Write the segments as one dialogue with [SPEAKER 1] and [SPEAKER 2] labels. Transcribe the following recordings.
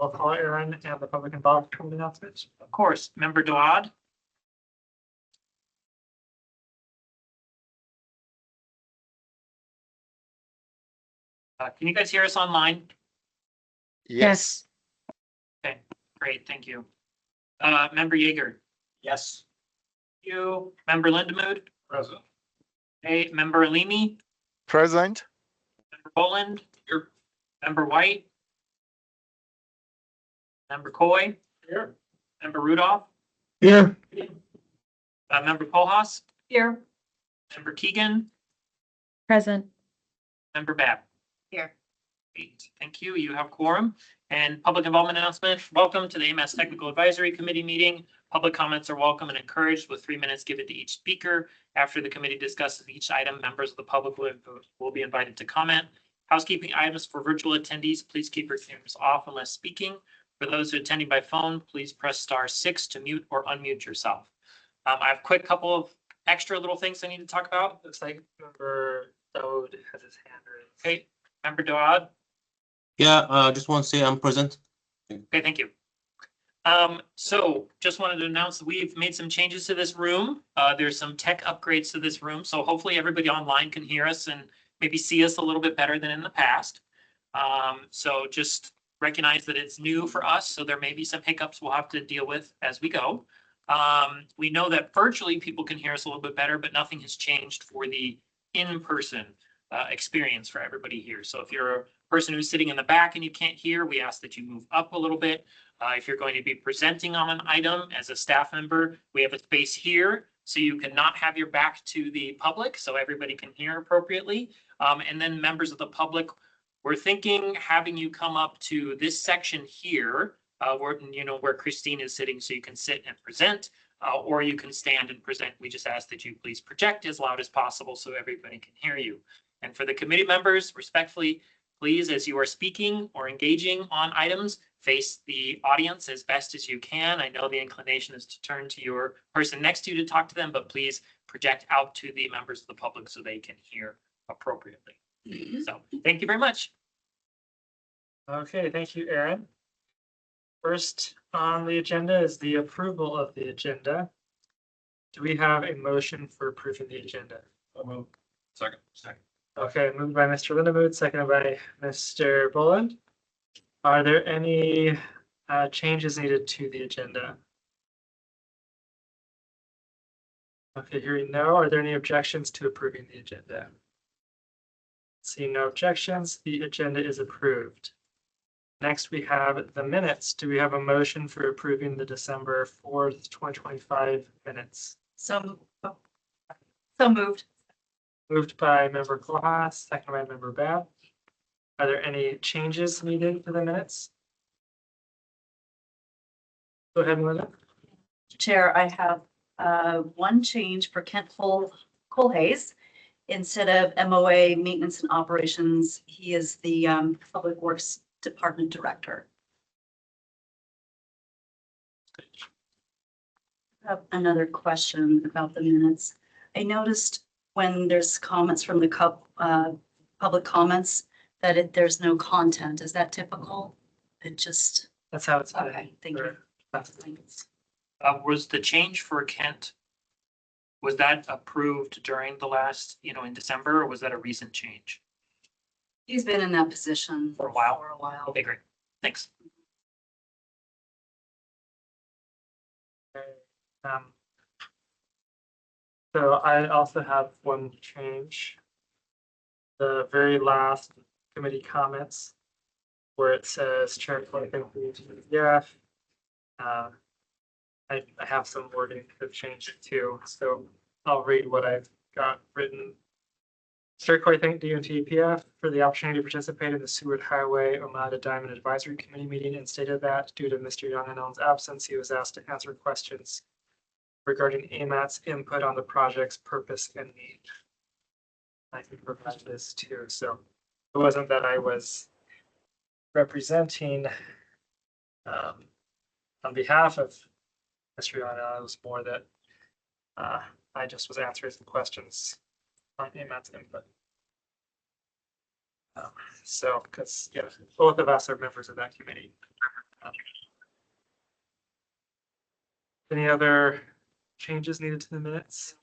[SPEAKER 1] Roll call, Aaron, and the public involved committee announcements.
[SPEAKER 2] Of course, Member Dodd. Can you guys hear us online?
[SPEAKER 3] Yes.
[SPEAKER 2] Okay, great, thank you. Member Yeager.
[SPEAKER 1] Yes.
[SPEAKER 2] You, Member Lindemood.
[SPEAKER 1] Present.
[SPEAKER 2] Hey, Member Alimi,
[SPEAKER 3] Present.
[SPEAKER 2] Member Boland.
[SPEAKER 1] Here.
[SPEAKER 2] Member White. Member Coy.
[SPEAKER 1] Here.
[SPEAKER 2] Member Rudolph.
[SPEAKER 1] Here.
[SPEAKER 2] Member Kohlhaas.
[SPEAKER 4] Here.
[SPEAKER 2] Member Keegan.
[SPEAKER 4] Present.
[SPEAKER 2] Member Babb.
[SPEAKER 4] Here.
[SPEAKER 2] Great, thank you. You have quorum. And public involvement announcement. Welcome to the AMATS Technical Advisory Committee meeting. Public comments are welcome and encouraged with 3 minutes given to each speaker. After the committee discusses each item, members of the public will be invited to comment. Housekeeping items for virtual attendees, please keep your cameras off unless speaking. For those who are attending by phone, please press *6 to mute or unmute yourself. I have a quick couple of extra little things I need to talk about.
[SPEAKER 1] Looks like Member Dowd has his hand raised.
[SPEAKER 2] Okay, Member Dodd.
[SPEAKER 5] Yeah, just want to say I'm present.
[SPEAKER 2] Okay, thank you. So just wanted to announce that we've made some changes to this room. There's some tech upgrades to this room, so hopefully everybody online can hear us and maybe see us a little bit better than in the past. So just recognize that it's new for us, so there may be some hiccups we'll have to deal with as we go. We know that virtually people can hear us a little bit better, but nothing has changed for the in-person experience for everybody here. So if you're a person who's sitting in the back and you can't hear, we ask that you move up a little bit. If you're going to be presenting on an item as a staff member, we have a space here so you cannot have your back to the public so everybody can hear appropriately. And then members of the public, we're thinking having you come up to this section here, where Christine is sitting, so you can sit and present, or you can stand and present. We just ask that you please project as loud as possible so everybody can hear you. And for the committee members, respectfully, please, as you are speaking or engaging on items, face the audience as best as you can. I know the inclination is to turn to your person next to you to talk to them, but please project out to the members of the public so they can hear appropriately. So thank you very much.
[SPEAKER 1] Okay, thank you, Aaron. First on the agenda is the approval of the agenda. Do we have a motion for approving the agenda?
[SPEAKER 5] Second.
[SPEAKER 1] Okay, moved by Mr. Lindemood, seconded by Mr. Boland. Are there any changes needed to the agenda? Okay, hearing no, are there any objections to approving the agenda? Seeing no objections, the agenda is approved. Next, we have the minutes. Do we have a motion for approving the December 4th, 2025 minutes?
[SPEAKER 4] So moved.
[SPEAKER 1] Moved by Member Kohlhaas, seconded by Member Babb. Are there any changes needed to the minutes? Go ahead, Melinda.
[SPEAKER 4] Chair, I have one change for Kent Kohlhaas. Instead of MOA Maintenance and Operations, he is the Public Works Department Director. I have another question about the minutes. I noticed when there's comments from the public comments that there's no content. Is that typical? It just,
[SPEAKER 1] That's how it's been.
[SPEAKER 4] okay, thank you.
[SPEAKER 1] Thanks.
[SPEAKER 2] Was the change for Kent, was that approved during the last, in December, or was that a recent change?
[SPEAKER 4] He's been in that position
[SPEAKER 2] For a while?
[SPEAKER 4] For a while.
[SPEAKER 2] Okay, great. Thanks.
[SPEAKER 1] So I also have one change. The very last committee comments where it says Chair Clay, thank you to the BPAC. I have some wording to change it too, so I'll read what I've got written. Chair Clay thanked DNTPF for the opportunity to participate in the Seward Highway Omada Diamond Advisory Committee meeting and stated that due to Mr. Young and Ellen's absence, he was asked to answer questions regarding AMATS input on the project's purpose and need. I can provide this too, so it wasn't that I was representing on behalf of Mr. Young, it was more that I just was answering some questions on AMATS input. So, because both of us are members of that committee. Any other changes needed to the minutes?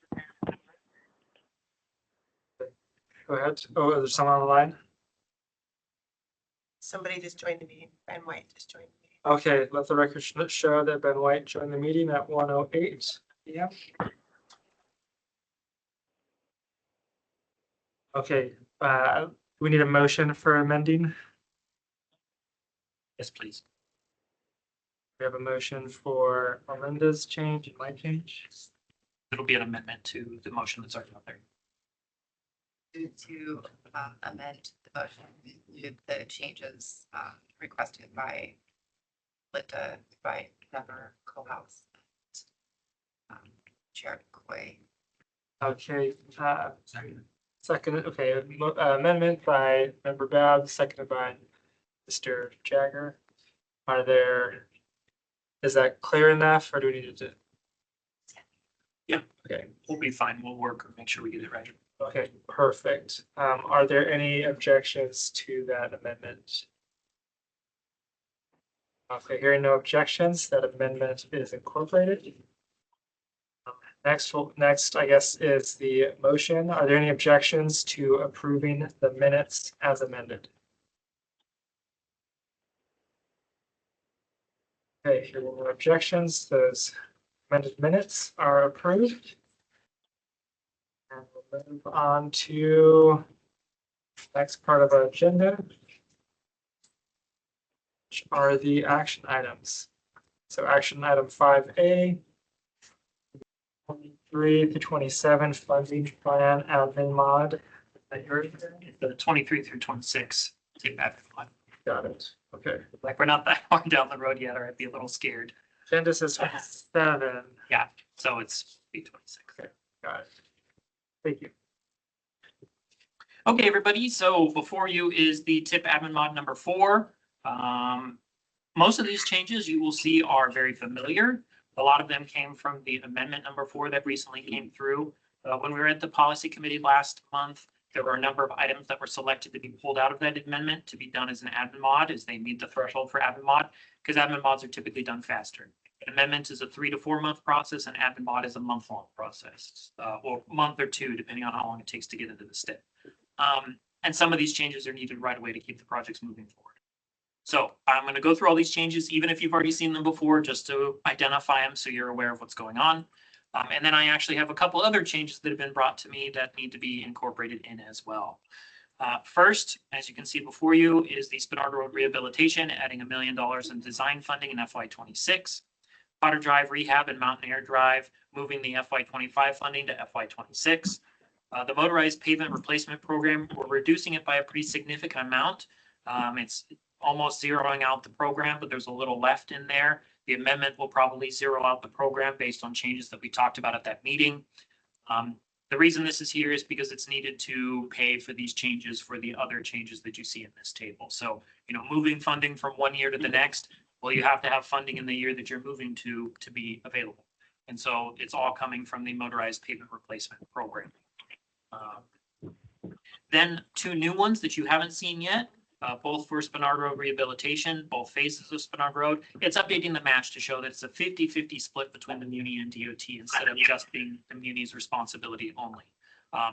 [SPEAKER 1] Go ahead. Oh, is there someone on the line?
[SPEAKER 6] Somebody just joined the meeting. Ben White just joined the meeting.
[SPEAKER 1] Okay, let the record show that Ben White joined the meeting at 1:08 p.m. Okay, we need a motion for amending.
[SPEAKER 2] Yes, please.
[SPEAKER 1] We have a motion for Amanda's change and my change.
[SPEAKER 2] It'll be an amendment to the motion that's already out there.
[SPEAKER 7] To amend the motion with the changes requested by Linda, by Member Cohouse, Chair Coy.
[SPEAKER 1] Okay, second, okay, amendment by Member Bab, seconded by Mr. Jagger. Is that clear enough, or do we need to?
[SPEAKER 2] Yeah.
[SPEAKER 1] Okay,
[SPEAKER 2] We'll be fine. We'll work, make sure we get it right.
[SPEAKER 1] okay, perfect. Are there any objections to that amendment? Okay, hearing no objections, that amendment is incorporated. Next, I guess, is the motion. Are there any objections to approving the minutes as amended? Okay, hearing no objections, those amended minutes are approved. And we'll move on to next part of our agenda, which are the action items. So action item 5A, 23 to 27 funding plan admin mod. That yours?
[SPEAKER 2] The 23 through 26. Take that.
[SPEAKER 1] Got it. Okay.
[SPEAKER 2] Like we're not that far down the road yet, or I'd be a little scared.
[SPEAKER 1] Agenda says 27.
[SPEAKER 2] So it's B26.
[SPEAKER 1] Got it. Thank you.
[SPEAKER 2] Okay, everybody. So before you is the tip admin mod number 4. Most of these changes you will see are very familiar. A lot of them came from the amendment number 4 that recently came through. When we were at the policy committee last month, there were a number of items that were selected to be pulled out of that amendment to be done as an admin mod as they meet the threshold for admin mod, because admin mods are typically done faster. An amendment is a 3 to 4 month process, and admin mod is a month-long process, or month or 2, depending on how long it takes to get into the step. And some of these changes are needed right away to keep the projects moving forward. So I'm going to go through all these changes, even if you've already seen them before, just to identify them so you're aware of what's going on. And then I actually have a couple other changes that have been brought to me that need to be incorporated in as well. First, as you can see before you, is the Spinard Road rehabilitation, adding $1 million in design funding in FY26. Potter Drive rehab and Mountaineer Drive, moving the FY25 funding to FY26. The motorized pavement replacement program, we're reducing it by a pretty significant amount. It's almost zeroing out the program, but there's a little left in there. The amendment will probably zero out the program based on changes that we talked about at that meeting. The reason this is here is because it's needed to pay for these changes for the other changes that you see in this table. So, moving funding from one year to the next, well, you have to have funding in the year that you're moving to be available. And so it's all coming from the motorized pavement replacement program. Then 2 new ones that you haven't seen yet. Both for Spinard Road rehabilitation, both phases of Spinard Road. It's updating the match to show that it's a 50-50 split between the Muni and DOT instead of just being the Muni's responsibility only.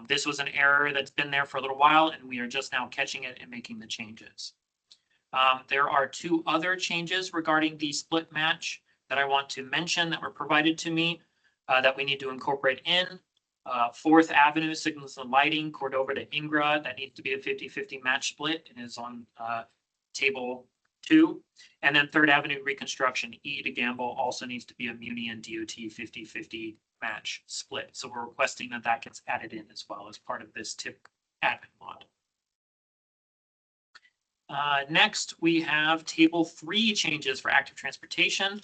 [SPEAKER 2] This was an error that's been there for a little while, and we are just now catching it and making the changes. There are 2 other changes regarding the split match that I want to mention that were provided to me that we need to incorporate in. 4th Avenue signals and lighting, Cordova to Ingra, that needs to be a 50-50 match split and is on table 2. And then 3rd Avenue reconstruction, E to Gamble, also needs to be a Muni and DOT 50-50 match split. So we're requesting that that gets added in as well as part of this tip admin mod. Next, we have table 3 changes for active transportation.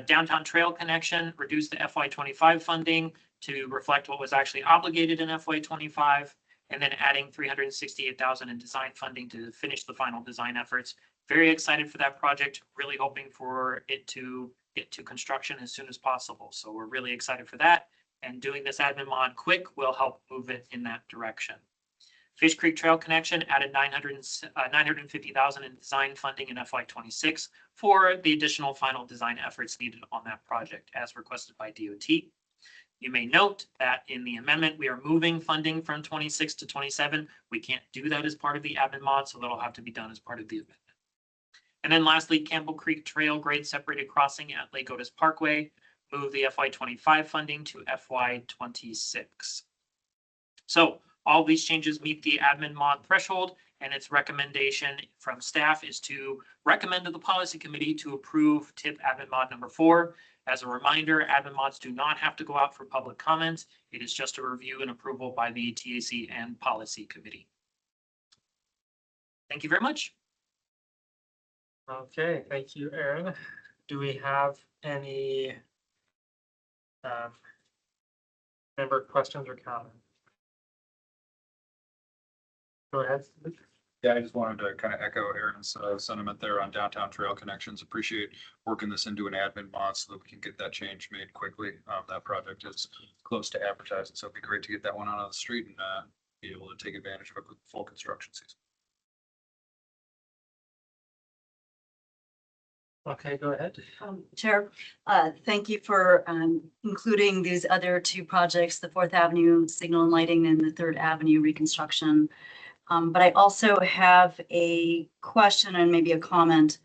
[SPEAKER 2] Downtown trail connection, reduce the FY25 funding to reflect what was actually obligated in FY25, and then adding $368,000 in design funding to finish the final design efforts. Very excited for that project, really hoping for it to get to construction as soon as possible. So we're really excited for that, and doing this admin mod quick will help move it in that direction. Fish Creek Trail Connection added 950,000 in design funding in FY '26 for the additional final design efforts needed on that project as requested by DOT. You may note that in the amendment, we are moving funding from '26 to '27. We can't do that as part of the admin mod, so that'll have to be done as part of the amendment. And then lastly, Campbell Creek Trail grade separated crossing at Lake Otis Parkway, move the FY '25 funding to FY '26. So all these changes meet the admin mod threshold, and its recommendation from staff is to recommend to the policy committee to approve tip admin mod number 4. As a reminder, admin mods do not have to go out for public comment. It is just a review and approval by the TAC and policy committee. Thank you very much.
[SPEAKER 1] Okay, thank you, Aaron. Do we have any member questions or comments? Go ahead.
[SPEAKER 8] Yeah, I just wanted to kind of echo Aaron's sentiment there on downtown trail connections. Appreciate working this into an admin mod so that we can get that change made quickly. That project is close to advertising, so it'd be great to get that one out on the street and be able to take advantage of it with full construction season.
[SPEAKER 1] Okay, go ahead.
[SPEAKER 4] Chair, thank you for including these other 2 projects, the 4th Avenue signal and lighting and the 3rd Avenue reconstruction. But I also have a question and maybe a comment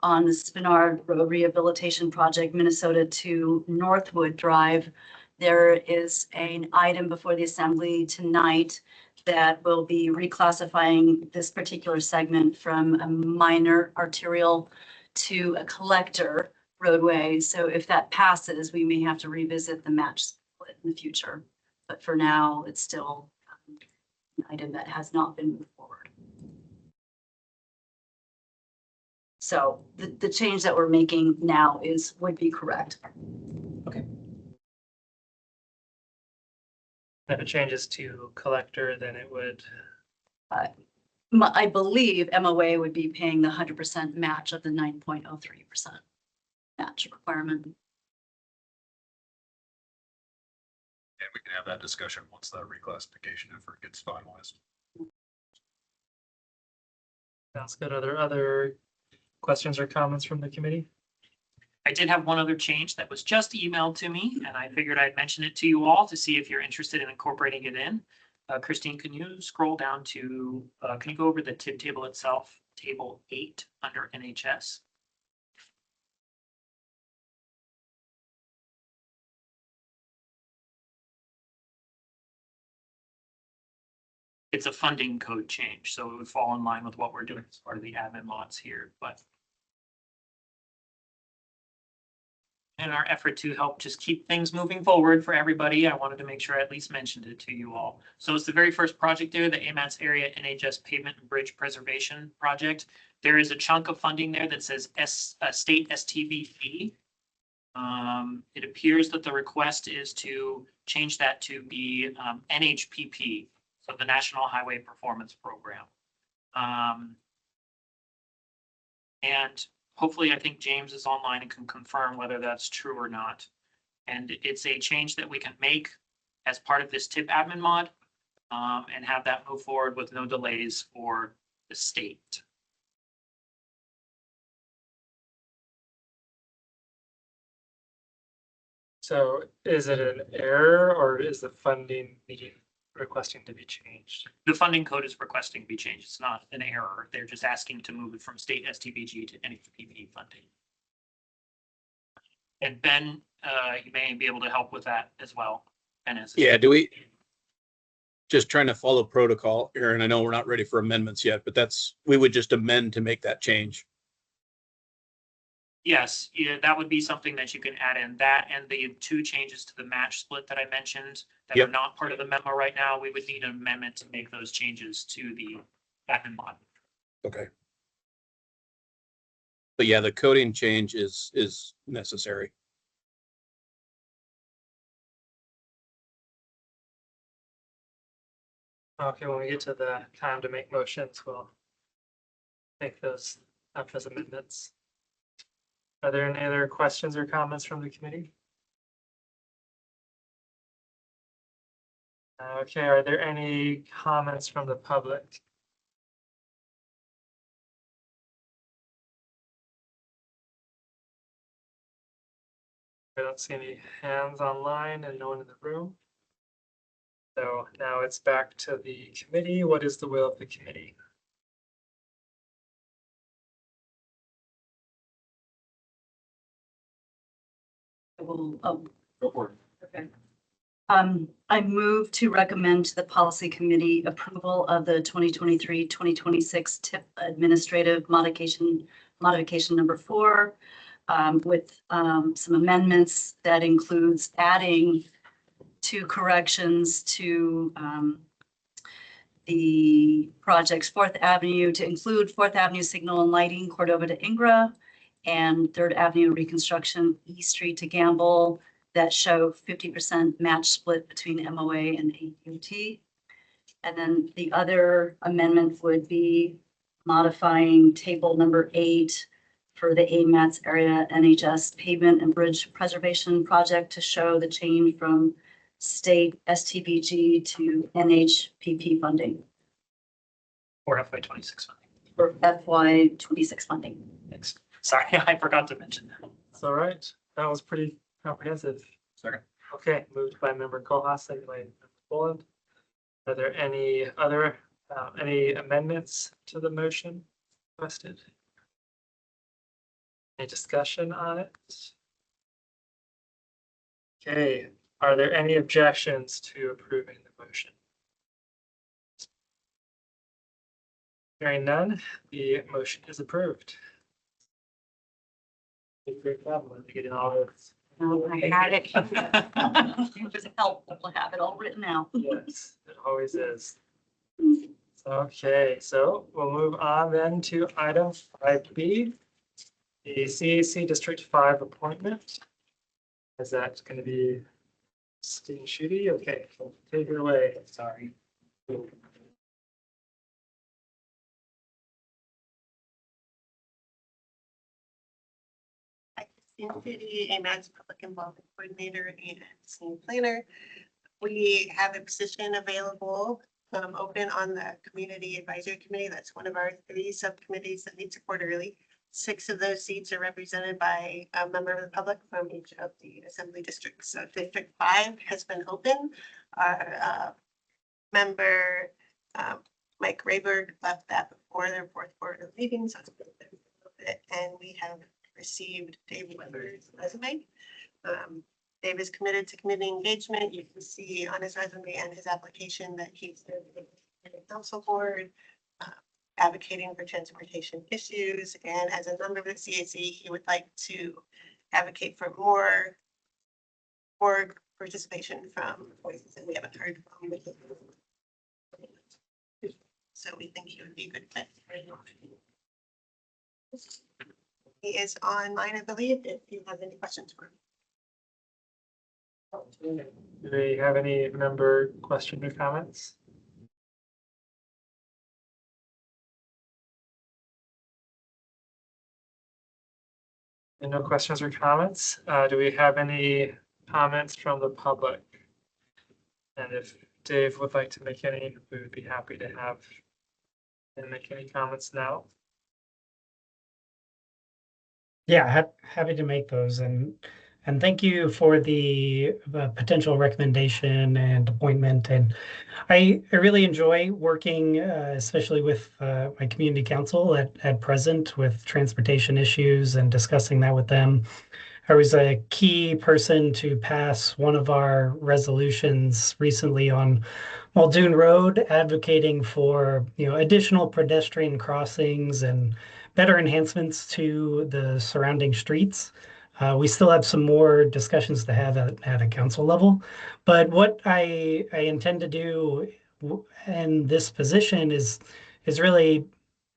[SPEAKER 4] on the Spinard Road Rehabilitation Project, Minnesota to Northwood Drive. There is an item before the assembly tonight that will be reclassifying this particular segment from a minor arterial to a collector roadway. So if that passes, we may have to revisit the match split in the future. But for now, it's still an item that has not been moved forward. So the change that we're making now would be correct.
[SPEAKER 1] If it changes to collector, then it would,
[SPEAKER 4] I believe MOA would be paying the 100% match of the 9.03% match requirement.
[SPEAKER 8] And we can have that discussion once that reclassification effort gets finalized.
[SPEAKER 1] sounds good. Are there other questions or comments from the committee?
[SPEAKER 2] I did have one other change that was just emailed to me, and I figured I'd mention it to you all to see if you're interested in incorporating it in. Christine, can you scroll down to, can you go over the tip table itself, table 8 under NHS? It's a funding code change, so it would fall in line with what we're doing as part of the admin mods here, but in our effort to help just keep things moving forward for everybody, I wanted to make sure I at least mentioned it to you all. So it's the very first project there, the AMATS area NHS pavement and bridge preservation project. There is a chunk of funding there that says state STVP. It appears that the request is to change that to be NHPP, so the National Highway Performance Program. And hopefully, I think James is online and can confirm whether that's true or not. And it's a change that we can make as part of this tip admin mod and have that move forward with no delays for the state.
[SPEAKER 1] So is it an error or is the funding requesting to be changed?
[SPEAKER 2] The funding code is requesting to be changed. It's not an error. They're just asking to move it from state STBG to NHPP funding. And Ben, you may be able to help with that as well. Ben is.
[SPEAKER 9] Yeah, just trying to follow protocol, Aaron. I know we're not ready for amendments yet, but we would just amend to make that change.
[SPEAKER 2] Yes, yeah, that would be something that you can add in, that and the 2 changes to the match split that I mentioned that are not part of the memo right now. We would need an amendment to make those changes to the admin mod.
[SPEAKER 9] Okay. But yeah, the coding change is necessary.
[SPEAKER 1] Okay, when we get to the time to make motions, we'll make those up as amendments. Are there any other questions or comments from the committee? Okay, are there any comments from the public? I don't see any hands online and no one in the room. So now it's back to the committee. What is the will of the committee?
[SPEAKER 4] Oh,
[SPEAKER 8] Go for it.
[SPEAKER 4] okay. I move to recommend to the policy committee approval of the 2023-2026 TIP administrative modification number 4 with some amendments that includes adding 2 corrections to the project's 4th Avenue to include 4th Avenue signal and lighting Cordova to Ingra and 3rd Avenue reconstruction East Street to Gamble that show 50% match split between MOA and AUT. And then the other amendment would be modifying table number 8 for the AMATS area NHS pavement and bridge preservation project to show the change from state STBG to NHPP funding
[SPEAKER 2] Or FY26 funding.
[SPEAKER 4] for FY26 funding.
[SPEAKER 2] Thanks. Sorry, I forgot to mention that.
[SPEAKER 1] It's all right. That was pretty comprehensive.
[SPEAKER 8] Second.
[SPEAKER 1] Okay, moved by member Kohlhaas, second by member Boland. Are there any other, any amendments to the motion requested? Any discussion on it? Okay, are there any objections to approving the motion? Hearing none, the motion is approved. Great job, getting all this.
[SPEAKER 4] I had it. It was helpful to have it all written out.
[SPEAKER 1] Yes, it always is. Okay, so we'll move on then to item 5B, the CAC District 5 appointment. Is that going to be Steve Shooty? Okay, so take it away. Sorry.
[SPEAKER 6] City AMATS Public Involvement Coordinator and Senior Planner. We have a position available open on the Community Advisory Committee. That's one of our 3 subcommittees that meets quarterly. 6 of those seats are represented by a member of the public from each of the assembly districts. So District 5 has been open. Our member Mike Rayberg left that before their 4th quarter meeting, so it's been a little bit, and we have received Dave Weber's resume. Dave is committed to community engagement. You can see on his resume and his application that he's in the council board, advocating for transportation issues. And as a member of the CAC, he would like to advocate for more participation from voices that we haven't heard from. So we think he would be a good fit. He is online, I believe, if you have any questions for him.
[SPEAKER 1] Do we have any member question or comments? And no questions or comments? Do we have any comments from the public? And if Dave would like to make any, we would be happy to have him make any comments now.
[SPEAKER 10] Yeah, happy to make those, and thank you for the potential recommendation and appointment. And I really enjoy working, especially with my community council at present with transportation issues and discussing that with them. I was a key person to pass one of our resolutions recently on Muldoon Road, advocating for additional pedestrian crossings and better enhancements to the surrounding streets. We still have some more discussions to have at a council level, but what I intend to do in this position is really,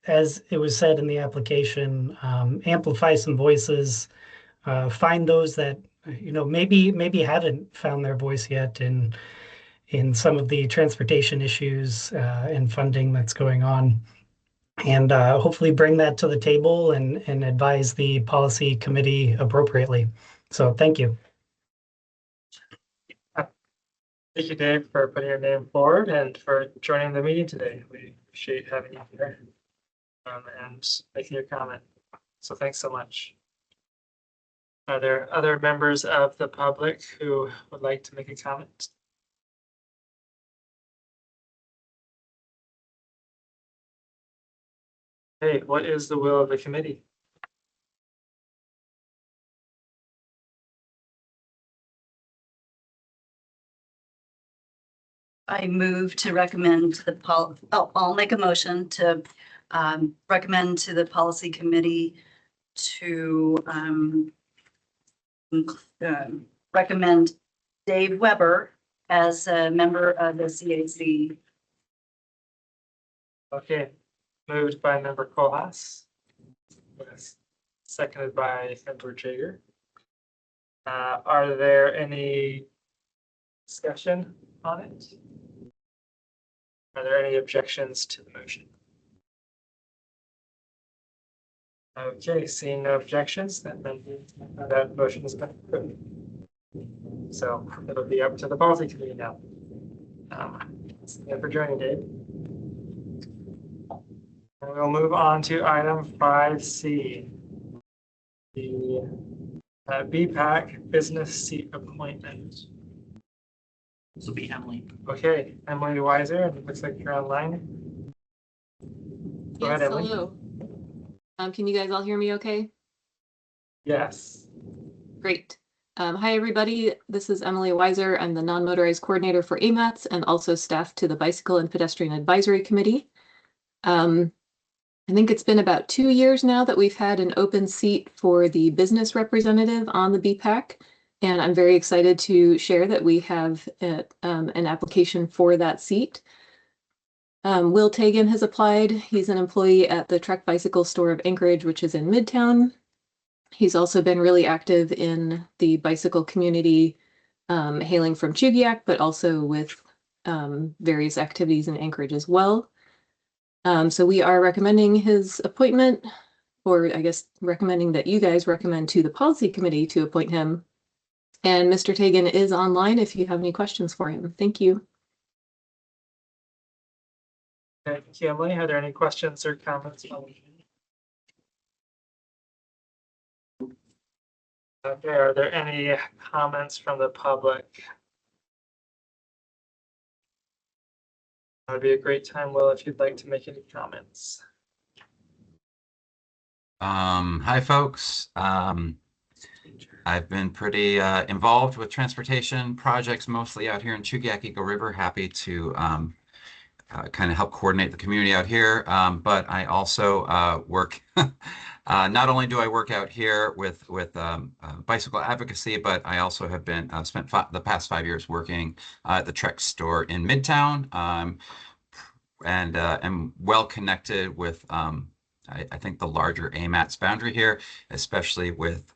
[SPEAKER 10] as it was said in the application, amplify some voices, find those that maybe haven't found their voice yet in some of the transportation issues and funding that's going on. And hopefully bring that to the table and advise the policy committee appropriately. So thank you.
[SPEAKER 1] Thank you, Dave, for putting your name forward and for joining the meeting today. We appreciate having you here and making your comment. So thanks so much. Are there other members of the public who would like to make a comment? Hey, what is the will of the committee?
[SPEAKER 4] I move to recommend to the I'll make a motion to recommend to the policy committee to recommend Dave Weber as a member of the CAC.
[SPEAKER 1] Okay, moved by member Kohlhaas. Yes. Seconded by member Jager. Are there any discussion on it? Are there any objections to the motion? Okay, seeing no objections, that motion has been approved. So it'll be up to the policy committee now. Thanks again for joining, Dave. And we'll move on to item 5C. The BPAC business seat appointment.
[SPEAKER 2] This will be Emily.
[SPEAKER 1] Okay, Emily Weiser, it looks like you're online. Go ahead,
[SPEAKER 11] Yes,
[SPEAKER 1] Emily.
[SPEAKER 11] hello. Can you guys all hear me okay?
[SPEAKER 1] Yes.
[SPEAKER 11] Great. Hi, everybody. This is Emily Weiser. I'm the non-motorized coordinator for AMATS and also staff to the Bicycle and Pedestrian Advisory Committee. I think it's been about 2 years now that we've had an open seat for the business representative on the BPAC. And I'm very excited to share that we have an application for that seat. Will Tagan has applied. He's an employee at the Trek Bicycle Store of Anchorage, which is in Midtown. He's also been really active in the bicycle community, hailing from Chugiak, but also with various activities in Anchorage as well. So we are recommending his appointment, or I guess recommending that you guys recommend to the policy committee to appoint him. And Mr. Tagan is online if you have any questions for him. Thank you.
[SPEAKER 1] Okay, thank you, Emily. Are there any questions or comments? Okay, are there any comments from the public? That'd be a great time, Will, if you'd like to make any comments.
[SPEAKER 12] Hi, folks. I've been pretty involved with transportation projects, mostly out here in Chugiak Eagle River. Happy to kind of help coordinate the community out here. But I also work, not only do I work out here with bicycle advocacy, but I also have been spent the past 5 years working at the Trek store in Midtown, and am well connected with I think the larger AMATS boundary here, especially with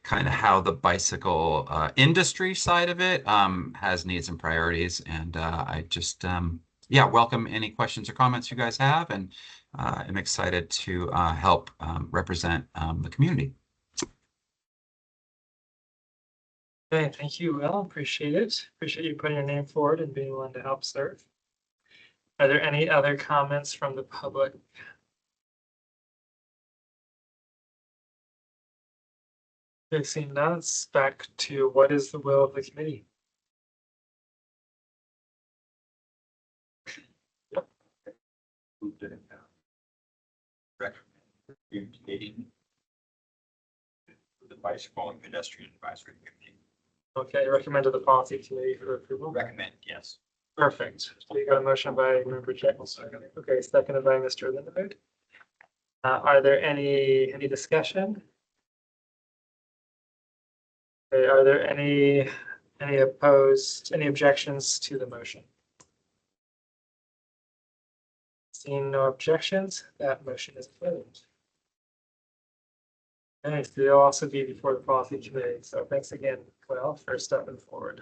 [SPEAKER 12] kind of how the bicycle industry side of it has needs and priorities. And I just, yeah, welcome any questions or comments you guys have, and I'm excited to help represent the community.
[SPEAKER 1] Okay, thank you, Will. Appreciate it. Appreciate you putting your name forward and being willing to help serve. Are there any other comments from the public? Okay, seeing none, it's back to what is the will of the committee? Yep.
[SPEAKER 8] The bicycle and pedestrian advisory committee.
[SPEAKER 1] Okay, recommend to the policy committee for approval.
[SPEAKER 8] Recommend, yes.
[SPEAKER 1] Perfect. So you got a motion by member Jekyll. Okay, seconded by Mr. Lindewood. Are there any discussion? Okay, are there any opposed, any objections to the motion? Seeing no objections, that motion is approved. Okay, so they'll also be before the policy committee. So thanks again, Will, for stepping forward.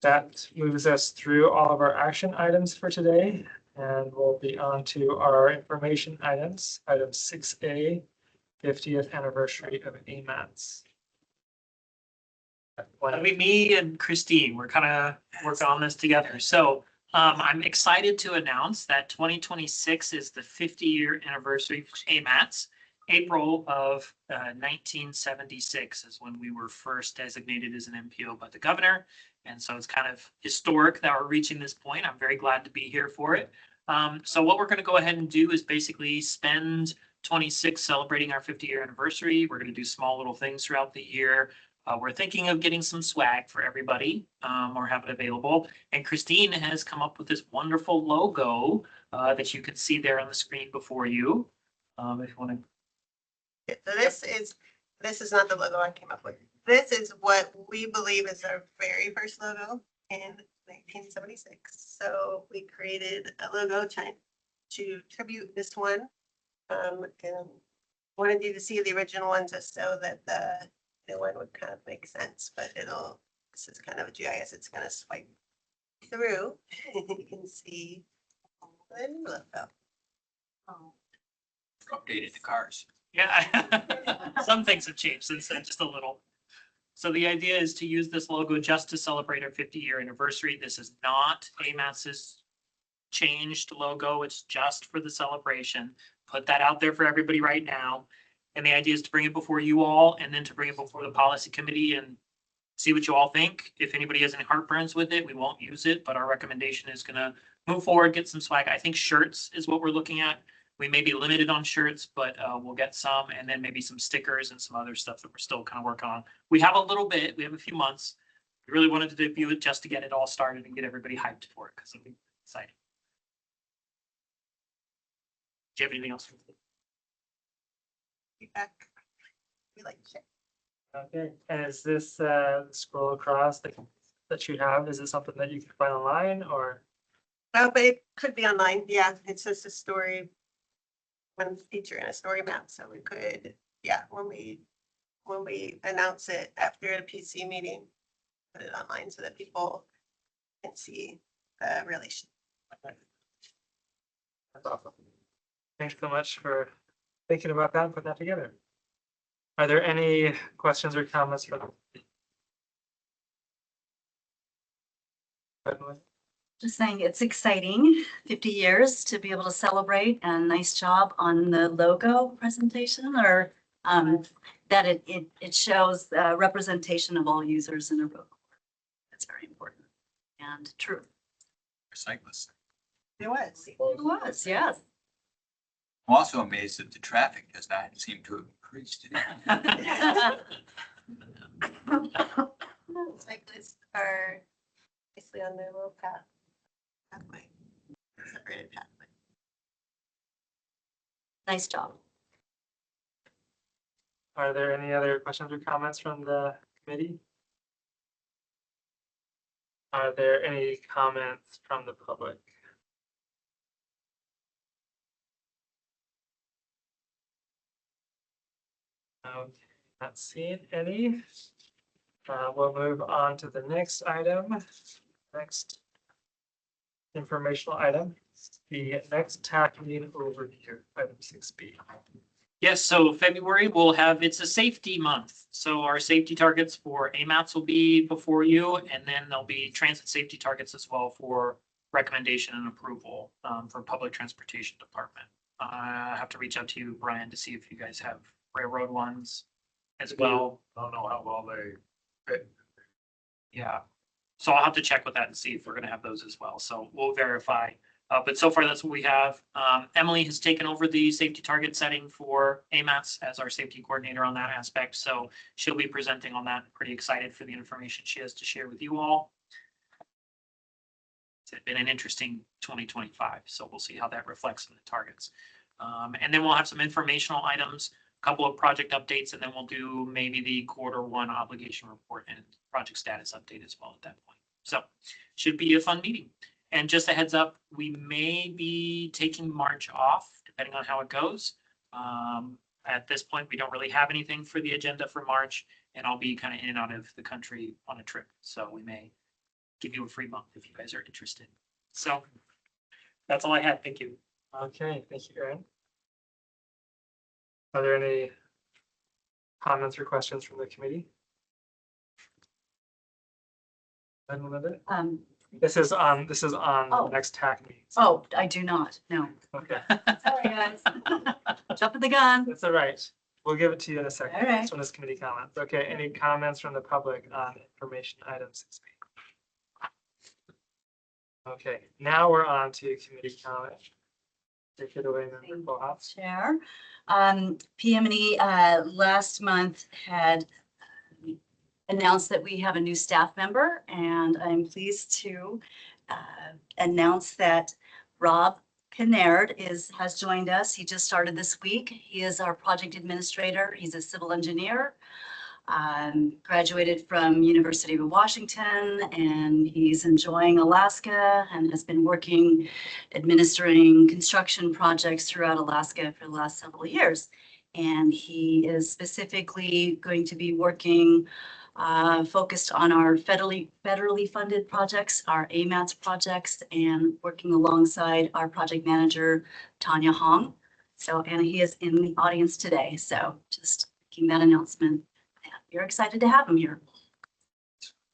[SPEAKER 1] That moves us through all of our action items for today, and we'll be on to our information items. Item 6A, 50th anniversary of AMATS.
[SPEAKER 2] That'll be me and Christine. We're kind of working on this together. So I'm excited to announce that 2026 is the 50-year anniversary for AMATS. April of 1976 is when we were first designated as an MPO by the governor. And so it's kind of historic that we're reaching this point. I'm very glad to be here for it. So what we're going to go ahead and do is basically spend 26 celebrating our 50-year anniversary. We're going to do small little things throughout the year. We're thinking of getting some swag for everybody or have it available. And Christine has come up with this wonderful logo that you can see there on the screen before you. If you want to.
[SPEAKER 6] So this is not the logo I came up with. This is what we believe is our very first logo in 1976. So we created a logo trying to tribute this one. And wanted you to see the original one just so that the new one would kind of make sense, but this is kind of a GIS. It's going to swipe through. You can see the new logo.
[SPEAKER 5] Updated the cars.
[SPEAKER 2] Yeah, some things have changed since then, just a little. So the idea is to use this logo just to celebrate our 50-year anniversary. This is not AMATS's changed logo. It's just for the celebration. Put that out there for everybody right now. And the idea is to bring it before you all and then to bring it before the policy committee and see what you all think. If anybody has any heartburns with it, we won't use it, but our recommendation is going to move forward, get some swag. I think shirts is what we're looking at. We may be limited on shirts, but we'll get some, and then maybe some stickers and some other stuff that we're still kind of working on. We have a little bit, we have a few months. We really wanted to debut it just to get it all started and get everybody hyped for it because it'll be exciting. Do you have anything else?
[SPEAKER 6] Feedback. We like shit.
[SPEAKER 1] Okay, and is this scroll across that you have, is it something that you can find online or?
[SPEAKER 6] Well, but it could be online. Yeah, it's just a story. One feature in a story map. So we could, yeah, when we announce it after the PC meeting, put it online so that people can see the relation.
[SPEAKER 1] That's awesome. Thanks so much for thinking about that and putting that together. Are there any questions or comments for them?
[SPEAKER 4] Just saying it's exciting, 50 years to be able to celebrate, and nice job on the logo presentation, or that it shows representation of all users in a road. That's very important and true.
[SPEAKER 5] Cyclists.
[SPEAKER 6] It was.
[SPEAKER 4] It was, yes.
[SPEAKER 5] I'm also amazed that the traffic does not seem to have increased.
[SPEAKER 6] Cyclists are basically on their little pathway, separated pathway.
[SPEAKER 4] Nice job.
[SPEAKER 1] Are there any other questions or comments from the committee? Are there any comments from the public? Okay, not seeing any. We'll move on to the next item. Next informational item, the next TAC meeting overview, item 6B.
[SPEAKER 2] Yes, so February we'll have, it's a safety month. So our safety targets for AMATS will be before you, and then there'll be transit safety targets as well for recommendation and approval for Public Transportation Department. I have to reach out to you, Brian, to see if you guys have railroad ones as well.
[SPEAKER 8] I don't know how well they fit.
[SPEAKER 2] Yeah. So I'll have to check with that and see if we're gonna have those as well. So we'll verify. But so far, that's what we have. Emily has taken over the safety target setting for AMATS as our safety coordinator on that aspect. So she'll be presenting on that. Pretty excited for the information she has to share with you all. It's been an interesting 2025, so we'll see how that reflects in the targets. And then we'll have some informational items, a couple of project updates, and then we'll do maybe the Q1 obligation report and project status update as well at that point. So should be a fun meeting. And just a heads up, we may be taking March off, depending on how it goes. At this point, we don't really have anything for the agenda for March, and I'll be kind of in and out of the country on a trip. So we may give you a free month if you guys are interested. So that's all I had. Thank you.
[SPEAKER 1] Okay, thank you, Aaron. Are there any comments or questions from the committee? ahead, Melinda.
[SPEAKER 4] Um,
[SPEAKER 1] This is on the
[SPEAKER 4] Oh.
[SPEAKER 1] next TAC meeting.
[SPEAKER 4] oh, I do not, no.
[SPEAKER 1] Okay,
[SPEAKER 4] Sorry, guys. Jumping the gun.
[SPEAKER 1] that's all right. We'll give it to you in a second.
[SPEAKER 4] All right.
[SPEAKER 1] This one is committee comments. Okay, any comments from the public on information items 6B? Okay, now we're on to committee comment. Take it away, Member Kohlhoff.
[SPEAKER 4] Chair. PM&E last month had announced that we have a new staff member, and I'm pleased to announce that Rob Kinnaird has joined us. He just started this week. He is our project administrator. He's a civil engineer. Graduated from University of Washington, and he's enjoying Alaska and has been working administering construction projects throughout Alaska for the last several years. And he is specifically going to be working focused on our federally funded projects, our AMATS projects, and working alongside our project manager, Tanya Hong. So, and he is in the audience today. So just making that announcement. We're excited to have him here.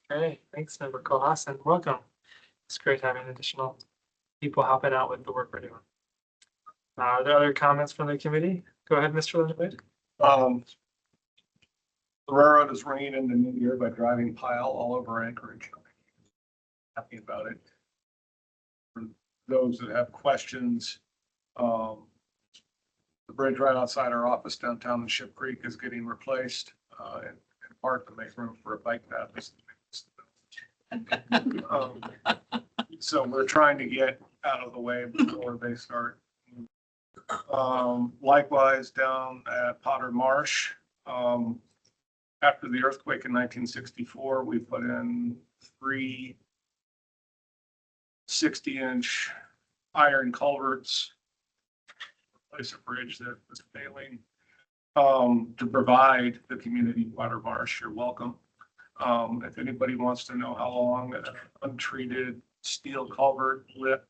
[SPEAKER 1] Okay, thanks, Member Kohlhoff, and welcome. It's great having additional people helping out with the work we're doing. Are there other comments from the committee? Go ahead, Mr. Linwood.
[SPEAKER 13] The railroad is ringing in the new year by driving pile all over Anchorage. Happy about it. For those that have questions, the bridge right outside our office downtown in Ship Creek is getting replaced, in part to make room for a bike path. So we're trying to get out of the way before they start. Likewise, down at Potter Marsh, after the earthquake in 1964, we put in 3 60-inch iron culverts, replace a bridge that was failing, to provide the community Potter Marsh. You're welcome. If anybody wants to know how long an untreated steel culvert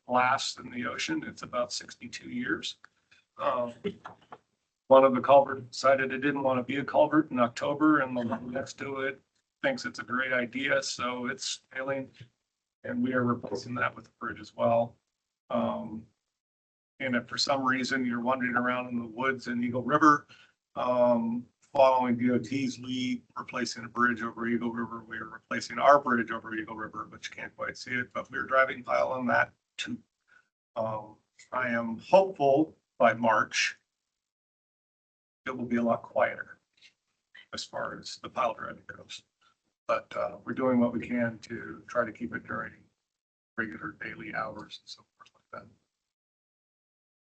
[SPEAKER 13] lasts in the ocean, it's about 62 years. One of the culverts decided it didn't want to be a culvert in October, and the one next to it thinks it's a great idea, so it's failing. And we are replacing that with a bridge as well. And if for some reason you're wandering around in the woods in Eagle River, following DOT's lead, replacing a bridge over Eagle River, we are replacing our bridge over Eagle River, but you can't quite see it, but we're driving pile on that too. I am hopeful by March it will be a lot quieter as far as the pile driving goes. But we're doing what we can to try to keep it during regular daily hours and so forth like that.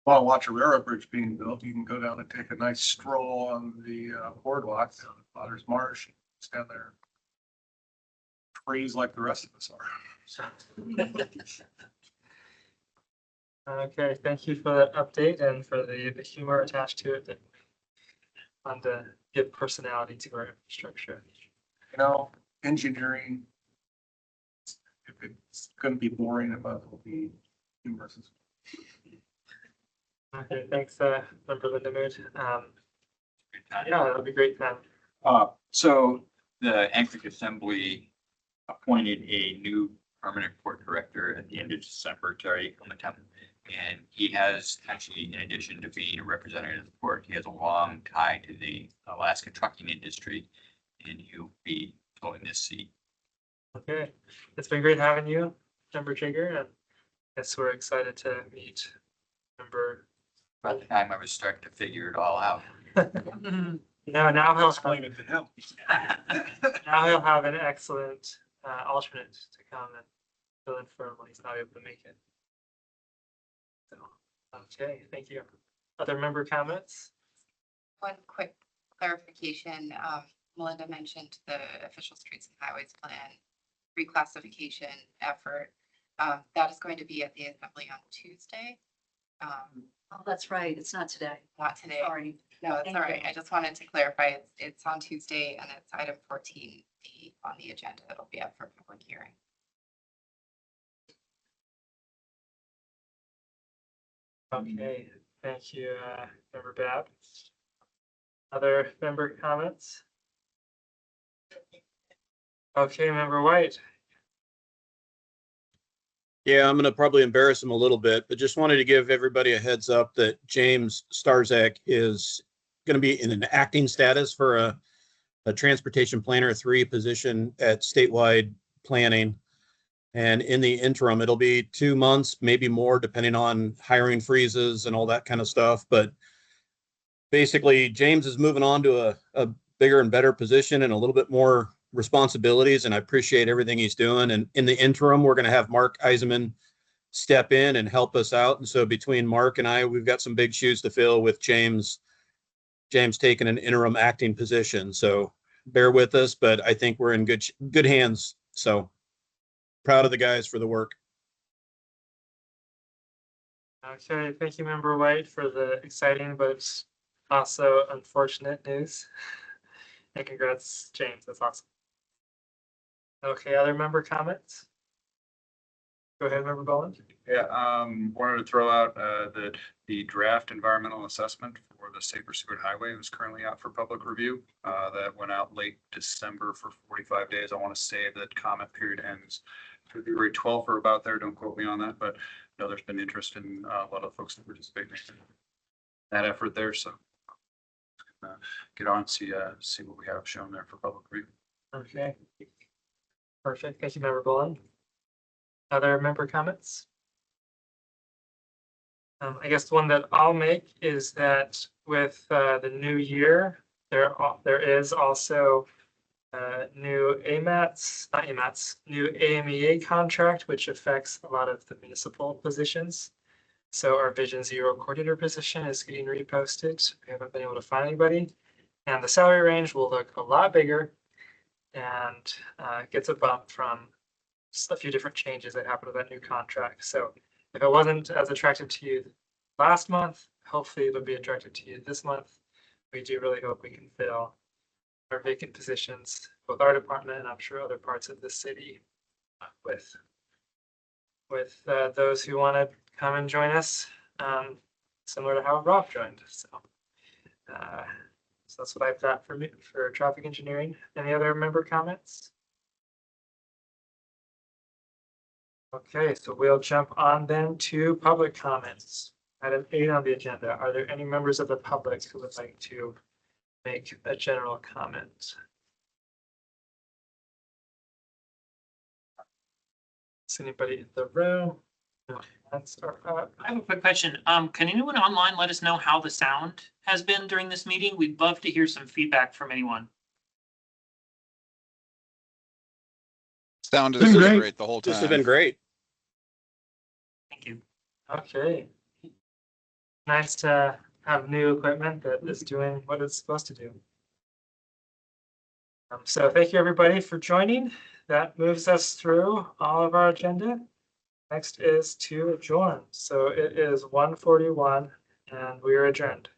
[SPEAKER 13] Want to watch a railroad bridge being built, you can go down and take a nice stroll on the boardwalk down at Potter's Marsh, stand there, freeze like the rest of us are.
[SPEAKER 1] Okay, thank you for that update and for the humor attached to it that fun to give personality to our infrastructure.
[SPEAKER 13] You know, engineering, if it's going to be boring, it might as well be humorous.
[SPEAKER 1] Okay, thanks, Member Lindemood. Yeah, that'll be great then.
[SPEAKER 5] So the Anchorage Assembly appointed a new permanent port director at the end of December, Terry Clementon. And he has actually, in addition to being a representative of the port, he has a long tie to the Alaska trucking industry, and he'll be filling this seat.
[SPEAKER 1] Okay, it's been great having you, Member Jigger, and yes, we're excited to meet Member.
[SPEAKER 5] By the time I was starting to figure it all out.
[SPEAKER 1] Now he'll
[SPEAKER 13] Explain it to him.
[SPEAKER 1] now he'll have an excellent alternate to come and fill in for him when he's not able to make it. So, okay, thank you. Other member comments?
[SPEAKER 7] One quick clarification. Melinda mentioned the official streets and highways plan reclassification effort. That is going to be at the assembly on Tuesday.
[SPEAKER 4] Oh, that's right. It's not today.
[SPEAKER 7] Not today.
[SPEAKER 4] Sorry.
[SPEAKER 7] No, it's
[SPEAKER 4] Thank
[SPEAKER 7] all right.
[SPEAKER 4] you.
[SPEAKER 7] I just wanted to clarify. It's on Tuesday and it's item 14D on the agenda. It'll be up for public hearing.
[SPEAKER 1] Okay, thank you, Member Babb. Other member comments? Okay, Member White.
[SPEAKER 9] Yeah, I'm gonna probably embarrass him a little bit, but just wanted to give everybody a heads up that James Starzak is gonna be in an acting status for a transportation planner 3 position at statewide planning. And in the interim, it'll be 2 months, maybe more, depending on hiring freezes and all that kind of stuff. But basically, James is moving on to a bigger and better position and a little bit more responsibilities. And I appreciate everything he's doing. And in the interim, we're going to have Mark Eisenman step in and help us out. And so between Mark and I, we've got some big shoes to fill with James taking an interim acting position. So bear with us, but I think we're in good hands. So proud of the guys for the work.
[SPEAKER 1] Okay, thank you, Member White, for the exciting but also unfortunate news. And congrats, James. That's awesome. Okay, other member comments? Go ahead, Member Boland.
[SPEAKER 8] Yeah, wanted to throw out that the draft environmental assessment for the Safer Seward Highway was currently out for public review. That went out late December for 45 days. I want to say that comment period ends February 12th or about there. Don't quote me on that, but I know there's been interest in a lot of folks that participate in that effort there. So get on, see what we have shown there for public review.
[SPEAKER 1] Okay. Perfect. Thank you, Member Boland. Other member comments? I guess the one that I'll make is that with the new year, there is also new AMATS, not AMATS, new AMEA contract, which affects a lot of the municipal positions. So our Vision Zero coordinator position is getting reposted. We haven't been able to find anybody. And the salary range will look a lot bigger and gets a bump from a few different changes that happened with that new contract. So if it wasn't as attractive to you last month, hopefully it'll be attractive to you this month. We do really hope we can fill our vacant positions, both our department and I'm sure other parts of the city, with those who want to come and join us, similar to how Rob joined. So that's what I've got for me for traffic engineering. Any other member comments? Okay, so we'll jump on then to public comments. Item 8 on the agenda. Are there any members of the public who would like to make a general comment? Is anybody in the room? No, hands are up.
[SPEAKER 2] I have a quick question. Can anyone online let us know how the sound has been during this meeting? We'd love to hear some feedback from anyone.
[SPEAKER 3] Sound is great the whole time.
[SPEAKER 9] This has been great.
[SPEAKER 2] Thank you.
[SPEAKER 1] Okay. Nice to have new equipment that is doing what it's supposed to do. So thank you everybody for joining. That moves us through all of our agenda. Next is to adjourn. So it is 1:41 and we are adjourned.